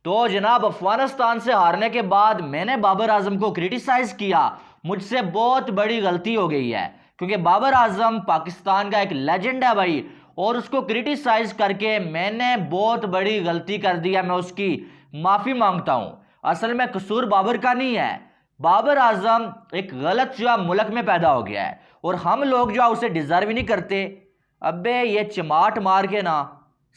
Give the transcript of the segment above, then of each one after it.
तो जनाब अफगानिस्तान से हारने के बाद मैंने बाबर आजम को क्रिटिसाइज किया। मुझसे बहुत बड़ी गलती हो गई है, क्योंकि बाबर आजम पाकिस्तान का एक लेजेंड है भाई, और उसको क्रिटिसाइज करके मैंने बहुत बड़ी गलती कर दी है। मैं उसकी माफी मांगता हूं। असल में कसूर बाबर का नहीं है। बाबर आजम एक गलत जो मुल्क में पैदा हो गया है, और हम लोग जो उसे डिजर्व ही नहीं करते। अबे ये चमाट मार के ना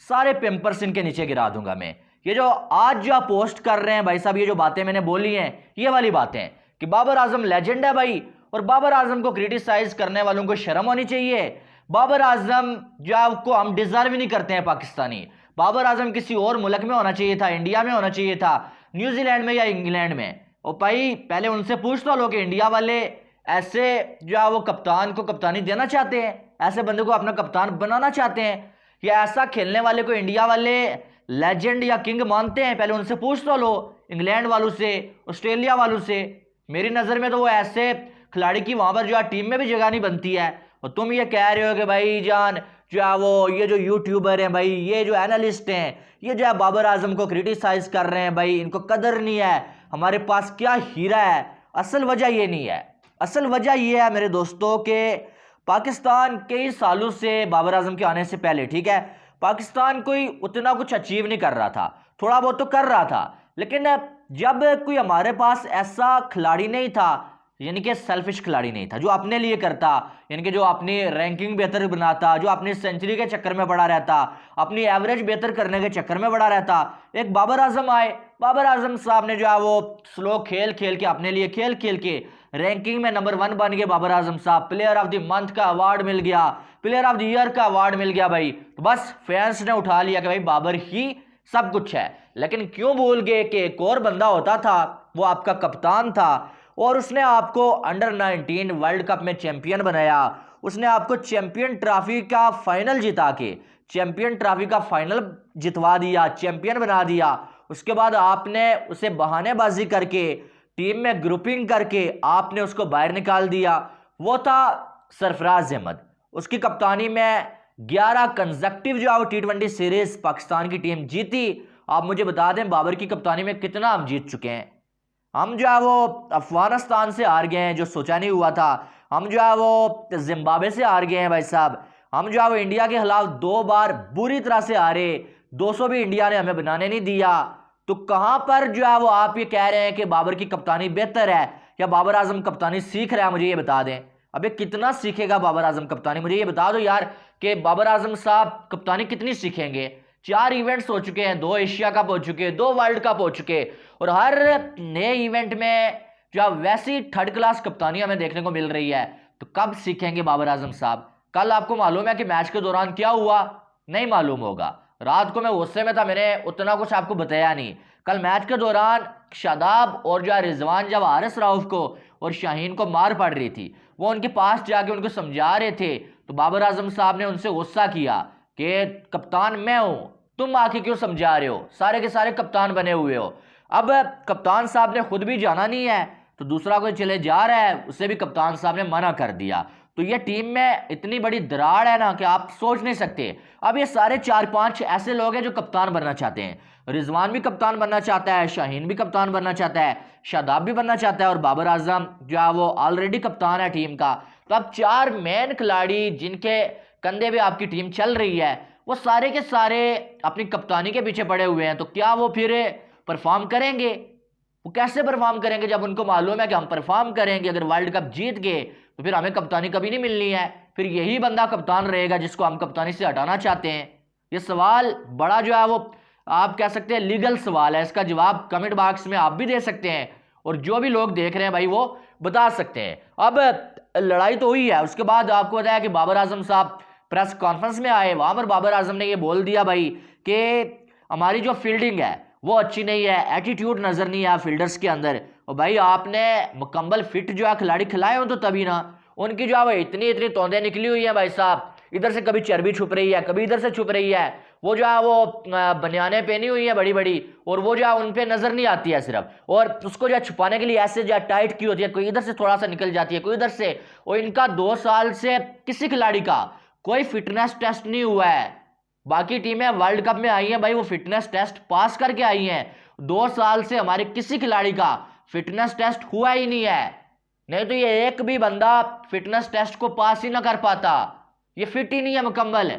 सारे पेम्पर्स इनके नीचे गिरा दूंगा मैं। ये जो आज जो आप पोस्ट कर रहे हैं भाई साहब, ये जो बातें मैंने बोली हैं, ये वाली बातें कि बाबर आजम लेजेंड है भाई, और बाबर आजम को क्रिटिसाइज करने वालों को शर्म होनी चाहिए। बाबर आजम जो आपको हम डिजर्व ही नहीं करते हैं पाकिस्तानी। बाबर आजम किसी और मुल्क में होना चाहिए था, इंडिया में होना चाहिए था, न्यूजीलैंड में या इंग्लैंड में। और भाई पहले उनसे पूछ तो लो कि इंडिया वाले ऐसे जो है वो कप्तान को कप्तानी देना चाहते हैं, ऐसे बंदे को अपना कप्तान बनाना चाहते हैं, या ऐसा खेलने वाले को इंडिया वाले लेजेंड या किंग मानते हैं। पहले उनसे पूछ तो लो, इंग्लैंड वालों से, ऑस्ट्रेलिया वालों से। मेरी नज़र में तो वो ऐसे खिलाड़ी की वहां पर जो है टीम में भी जगह नहीं बनती है। और तुम ये कह रहे हो कि भाई जान जो है वो ये जो यूट्यूबर हैं भाई, ये जो एनालिस्ट हैं, ये जो है बाबर आजम को क्रिटिसाइज कर रहे हैं भाई, इनको कदर नहीं है, हमारे पास क्या हीरा है। असल वजह ये नहीं है। असल वजह ये है मेरे दोस्तों के पाकिस्तान कई सालों से बाबर आजम के आने से पहले, ठीक है, पाकिस्तान कोई उतना कुछ अचीव नहीं कर रहा था। थोड़ा बहुत तो कर रहा था, लेकिन जब कोई हमारे पास ऐसा खिलाड़ी नहीं था, यानी कि सेल्फिश खिलाड़ी नहीं था जो अपने लिए करता, यानी कि जो अपनी रैंकिंग बेहतर बनाता, जो अपनी सेंचुरी के चक्कर में पड़ा रहता, अपनी एवरेज बेहतर करने के चक्कर में पड़ा रहता। एक बाबर आजम आए, बाबर आजम साहब ने जो है वो स्लो खेल खेल के, अपने लिए खेल खेल के रैंकिंग में नंबर 1 बन गए बाबर आजम साहब। प्लेयर ऑफ द मंथ का अवार्ड मिल गया, प्लेयर ऑफ द ईयर का अवार्ड मिल गया भाई। तो बस फैंस ने उठा लिया कि भाई बाबर ही सब कुछ है। लेकिन क्यों भूल गए कि एक और बंदा होता था, वो आपका कप्तान था, और उसने आपको अंडर 19 वर्ल्ड कप में चैंपियन बनाया। उसने आपको चैंपियन ट्रॉफी का फाइनल जिता के, चैंपियन ट्रॉफी का फाइनल जितवा दिया, चैंपियन बना दिया। उसके बाद आपने उसे बहानेबाजी करके, टीम में ग्रुपिंग करके आपने उसको बाहर निकाल दिया। वो था सरफराज अहमद। उसकी कप्तानी में 11 कंसेक्टिव जो है T20 सीरीज पाकिस्तान की टीम जीती। आप मुझे बता दें बाबर की कप्तानी में कितना हम जीत चुके हैं। हम जो है वो अफगानिस्तान से हार गए हैं, जो सोचा नहीं हुआ था। हम जो है वो जिम्बाब्वे से हार गए हैं भाई साहब। हम जो है वो इंडिया के खिलाफ 2 बार बुरी तरह से हारे, 200 भी इंडिया ने हमें बनाने नहीं दिया। तो कहां पर जो है वो आप ये कह रहे हैं कि बाबर की कप्तानी बेहतर है, या बाबर आजम कप्तानी सीख रहा है? मुझे ये बता दें, अबे कितना सीखेगा बाबर आजम कप्तानी? मुझे ये बता दो यार कि बाबर आजम साहब कप्तानी कितनी सीखेंगे। 4 इवेंट्स हो चुके हैं, 2 एशिया कप हो चुके, 2 वर्ल्ड कप हो चुके, और हर नए इवेंट में जो वैसी थर्ड क्लास कप्तानी हमें देखने को मिल रही है। तो कब सीखेंगे बाबर आजम साहब? कल आपको मालूम है कि मैच के दौरान क्या हुआ? नहीं मालूम होगा। रात को मैं गुस्से में था, मैंने उतना कुछ आपको बताया नहीं। कल मैच के दौरान शादाब और जो रिजवान जब हारिस राउफ को और शाहीन को मार पड़ रही थी, वो उनके पास जाके उनको समझा रहे थे, तो बाबर आजम साहब ने उनसे गुस्सा किया कि कप्तान मैं हूं, तुम आके क्यों समझा रहे हो, सारे के सारे कप्तान बने हुए हो। अब कप्तान साहब ने खुद भी जाना नहीं है, तो दूसरा कोई चले जा रहा है, उसे भी कप्तान साहब ने मना कर दिया। तो ये टीम में इतनी बड़ी दरार है ना कि आप सोच नहीं सकते। अब ये सारे 4-5 ऐसे लोग हैं जो कप्तान बनना चाहते हैं। रिजवान भी कप्तान बनना चाहता है, शाहीन भी कप्तान बनना चाहता है, शादाब भी बनना चाहता है, और बाबर आजम जो है वो ऑलरेडी कप्तान है टीम का। तो अब 4 मेन खिलाड़ी जिनके कंधे पे आपकी टीम चल रही है, वो सारे के सारे अपनी कप्तानी के पीछे पड़े हुए हैं। तो क्या वो फिर परफॉर्म करेंगे? वो कैसे परफॉर्म करेंगे जब उनको मालूम है कि हम परफॉर्म करेंगे, अगर वर्ल्ड कप जीत गए तो फिर हमें कप्तानी कभी नहीं मिलनी है, फिर यही बंदा कप्तान रहेगा जिसको हम कप्तानी से हटाना चाहते हैं। ये सवाल बड़ा जो है वो आप कह सकते हैं लीगल सवाल है। इसका जवाब कमेंट बॉक्स में आप भी दे सकते हैं, और जो भी लोग देख रहे हैं भाई वो बता सकते हैं। अब लड़ाई तो हुई है, उसके बाद आपको बताया कि बाबर आजम साहब प्रेस कॉन्फ्रेंस में आए, वहां पर बाबर आजम ने ये बोल दिया भाई कि हमारी जो फील्डिंग है वो अच्छी नहीं है, एटीट्यूड नजर नहीं आया फील्डर्स के अंदर। और भाई आपने मुकम्मल फिट जो है खिलाड़ी खिलाए हो तो तभी ना। उनकी जो है वो इतनी तोंदें निकली हुई है भाई साहब, इधर से कभी चर्बी छुप रही है, कभी इधर से छुप रही है। वो जो है वो बनियानें पहनी हुई है बड़ी बड़ी, और वो जो है उन पे नजर नहीं आती है सिर्फ, और उसको जो है छुपाने के लिए ऐसे जो है टाइट की होती है, कोई इधर से थोड़ा सा निकल जाती है, कोई इधर से। और इनका 2 साल से किसी खिलाड़ी का कोई फिटनेस टेस्ट नहीं हुआ है। बाकी टीमें वर्ल्ड कप में आई हैं भाई, वो फिटनेस टेस्ट पास करके आई हैं। 2 साल से हमारे किसी खिलाड़ी का फिटनेस टेस्ट हुआ ही नहीं है, नहीं तो ये एक भी बंदा फिटनेस टेस्ट को पास ही ना कर पाता। ये फिट ही नहीं है मुकम्मल,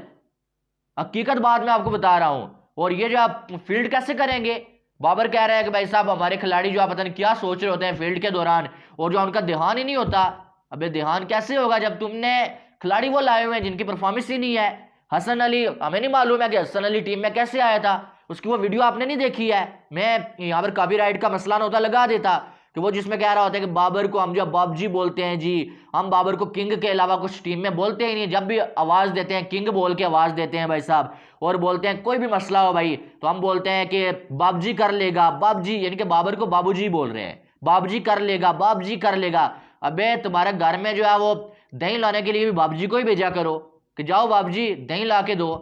हकीकत बात मैं आपको बता रहा हूं। और ये जो आप फील्ड कैसे करेंगे, बाबर कह रहे हैं कि भाई साहब हमारे खिलाड़ी जो आप पता नहीं क्या सोच रहे होते हैं फील्ड के दौरान, और जो उनका ध्यान ही नहीं होता। अबे ध्यान कैसे होगा जब तुमने खिलाड़ी वो लाए हुए हैं जिनकी परफॉर्मेंस ही नहीं है। हसन अली, हमें नहीं मालूम है कि हसन अली टीम में कैसे आया था, उसकी वो वीडियो आपने नहीं देखी है। मैं यहाँ पर कॉपीराइट का मसला ना होता लगा देता कि वो जिसमें कह रहा होता है कि बाबर को हम जो बाबजी बोलते हैं जी, हम बाबर को किंग के अलावा कुछ टीम में बोलते ही नहीं, जब भी आवाज़ देते हैं किंग बोल के आवाज़ देते हैं भाई साहब, और बोलते हैं कोई भी मसला हो भाई तो हम बोलते हैं कि बाबजी कर लेगा, बाबजी यानी कि बाबर को बाबूजी बोल रहे हैं, बाबजी कर लेगा, बाबजी कर लेगा। अबे तुम्हारे घर में जो है वो दही लाने के लिए भी बाबजी को ही भेजा करो कि जाओ बाबजी दही ला के दो,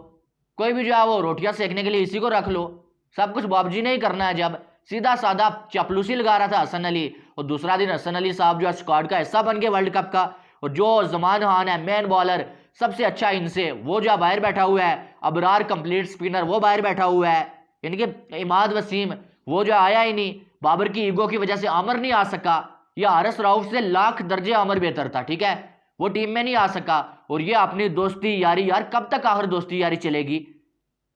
कोई भी जो है वो रोटियां सेकने के लिए इसी को रख लो, सब कुछ बाबजी ने ही करना है। जब सीधा साधा चापलूसी लगा रहा था हसन अली, और दूसरा दिन हसन अली साहब जो स्क्वाड का हिस्सा बन गए वर्ल्ड कप का, और जो जमान खान है मेन बॉलर सबसे अच्छा इनसे, वो जो बाहर बैठा हुआ है, अबरार कंप्लीट स्पिनर वो बाहर बैठा हुआ है, यानी कि इमाद वसीम वो जो आया ही नहीं, बाबर की ईगो की वजह से आमर नहीं आ सका, या हारिस राउफ से लाख दर्जे आमर बेहतर था, ठीक है, वो टीम में नहीं आ सका। और ये अपनी दोस्ती यारी, यार कब तक आखिर दोस्ती यारी चलेगी,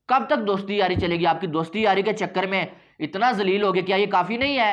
कब तक दोस्ती यारी चलेगी? आपकी दोस्ती यारी के चक्कर में इतना जलील हो गया, क्या ये काफी नहीं है?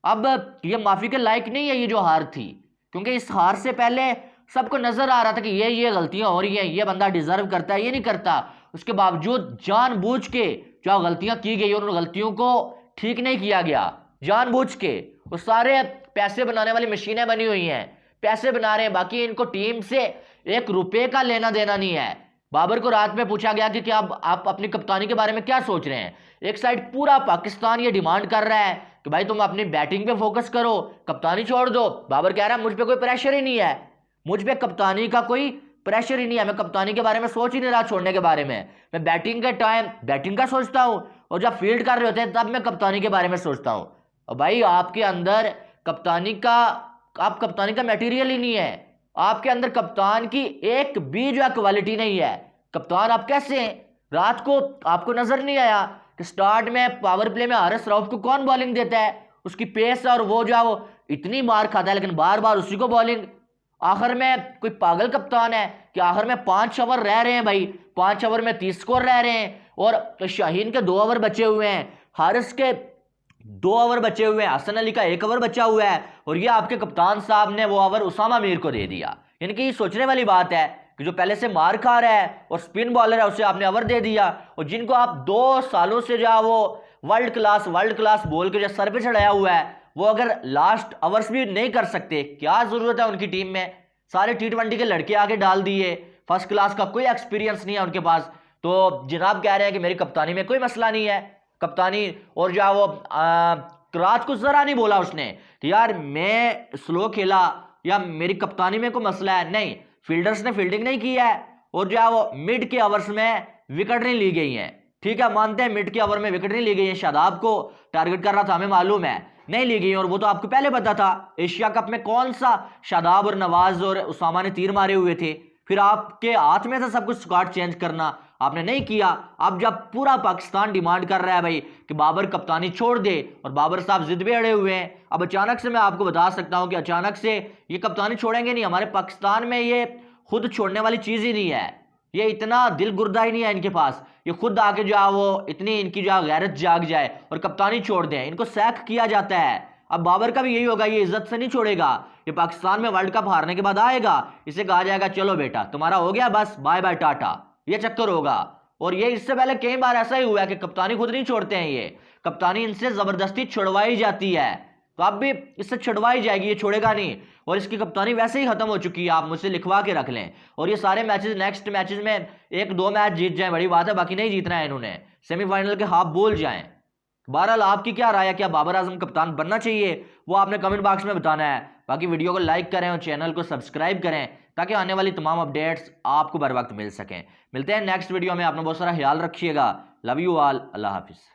अब ये माफी के लायक नहीं है ये जो हार थी, क्योंकि इस हार से पहले सबको नजर आ रहा था कि ये गलतियां हो रही हैं, ये बंदा डिजर्व करता है, ये नहीं करता। उसके बावजूद जानबूझ के जो गलतियां की गई और उन गलतियों को ठीक नहीं किया गया जानबूझ के। वो सारे पैसे बनाने वाली मशीनें बनी हुई हैं, पैसे बना रहे हैं, बाकी इनको टीम से 1 रुपए का लेना देना नहीं है। बाबर को रात में पूछा गया कि क्या आप अपनी कप्तानी के बारे में क्या सोच रहे हैं? एक साइड पूरा पाकिस्तान ये डिमांड कर रहा है कि भाई तुम अपनी बैटिंग पे फोकस करो, कप्तानी छोड़ दो। बाबर कह रहा है मुझ पे कोई प्रेशर ही नहीं है, मुझ पे कप्तानी का कोई प्रेशर ही नहीं है, मैं कप्तानी के बारे में सोच ही नहीं रहा छोड़ने के बारे में, मैं बैटिंग के टाइम बैटिंग का सोचता हूँ, और जब फील्ड कर रहे होते हैं तब मैं कप्तानी के बारे में सोचता हूँ। और भाई आपके अंदर कप्तानी का मटेरियल ही नहीं है, आपके अंदर कप्तान की एक भी जो क्वालिटी नहीं है। कप्तान आप कैसे हैं? रात को आपको नजर नहीं आया कि स्टार्ट में पावर प्ले में हारिस राउफ को कौन बॉलिंग देता है? उसकी पेस और वो जो है वो इतनी मार खाता है, लेकिन बार बार उसी को बॉलिंग। आखिर में कोई पागल कप्तान है कि आखिर में 5 ओवर रह रहे हैं भाई, 5 ओवर में 30 स्कोर रह रहे हैं, और शाहीन के 2 ओवर बचे हुए हैं, हारिस के 2 ओवर बचे हुए हैं, हसन अली का 1 ओवर बचा हुआ है, और ये आपके कप्तान साहब ने वो ओवर उसामा मीर को दे दिया। यानी कि ये सोचने वाली बात है कि जो पहले से मार खा रहा है और स्पिन बॉलर है उसे आपने ओवर दे दिया, और जिनको आप 2 सालों से जो वो वर्ल्ड क्लास बोल के जो सर पे चढ़ाया हुआ है, वो अगर लास्ट ओवर्स भी नहीं कर सकते, क्या जरूरत है उनकी टीम में? सारे T20 के लड़के आगे डाल दिए, फर्स्ट क्लास का कोई एक्सपीरियंस नहीं है उनके पास। तो जनाब कह रहे हैं कि मेरी कप्तानी में कोई मसला नहीं है, कप्तानी, और जो वो रात को जरा नहीं बोला उसने कि यार मैं स्लो खेला या मेरी कप्तानी में कोई मसला है, नहीं, फील्डर्स ने फील्डिंग नहीं की है, और जो वो मिड के ओवर्स में विकेट नहीं ली गई हैं, ठीक है, मानते हैं मिड के ओवर में विकेट नहीं ली गई है, शादाब को टारगेट कर रहा था, हमें मालूम है नहीं ली गई, और वो तो आपको पहले पता था। एशिया कप में कौन सा शादाब और नवाज और उसामा ने तीर मारे हुए थे? फिर आपके हाथ में था सब कुछ स्क्वाड चेंज करना, आपने नहीं किया। अब जब पूरा पाकिस्तान डिमांड कर रहा है भाई कि बाबर कप्तानी छोड़ दे, और बाबर साहब जिद पे अड़े हुए हैं, अब अचानक से मैं आपको बता सकता हूं कि अचानक से ये कप्तानी छोड़ेंगे नहीं। हमारे पाकिस्तान में ये खुद छोड़ने वाली चीज ही नहीं है, ये इतना दिल गुर्दा ही नहीं है इनके पास, ये खुद आके जो वो इतनी इनकी जो गैरत जाग जाए और कप्तानी छोड़ दें। इनको सैक किया जाता है। अब बाबर का भी यही होगा, ये इज्जत से नहीं छोड़ेगा, ये पाकिस्तान में वर्ल्ड कप हारने के बाद आएगा, इसे कहा जाएगा चलो बेटा तुम्हारा हो गया, बस बाय बाय टाटा, ये चक्कर होगा। और ये इससे पहले कई बार ऐसा ही हुआ है कि कप्तानी खुद नहीं छोड़ते हैं, ये कप्तानी इनसे जबरदस्ती छुड़वाई जाती है, तो अब भी इससे छुड़वाई जाएगी, ये छोड़ेगा नहीं। और इसकी कप्तानी वैसे ही खत्म हो चुकी है, आप मुझसे लिखवा के रख लें। और ये सारे मैचेस नेक्स्ट मैचेस में 1-2 मैच जीत जाएं बड़ी बात है, बाकी नहीं जीतना है इन्होंने, सेमीफाइनल के हाफ बोल जाएं। बहरहाल आपकी क्या राय है, क्या बाबर आजम कप्तान बनना चाहिए? वो आपने कमेंट बॉक्स में बताना है। बाकी वीडियो को लाइक करें और चैनल को सब्सक्राइब करें ताकि आने वाली तमाम अपडेट्स आपको बर वक्त मिल सकें। मिलते हैं नेक्स्ट वीडियो में, आपने बहुत सारा ख्याल रखिएगा। लव यू ऑल, अल्लाह हाफिज़।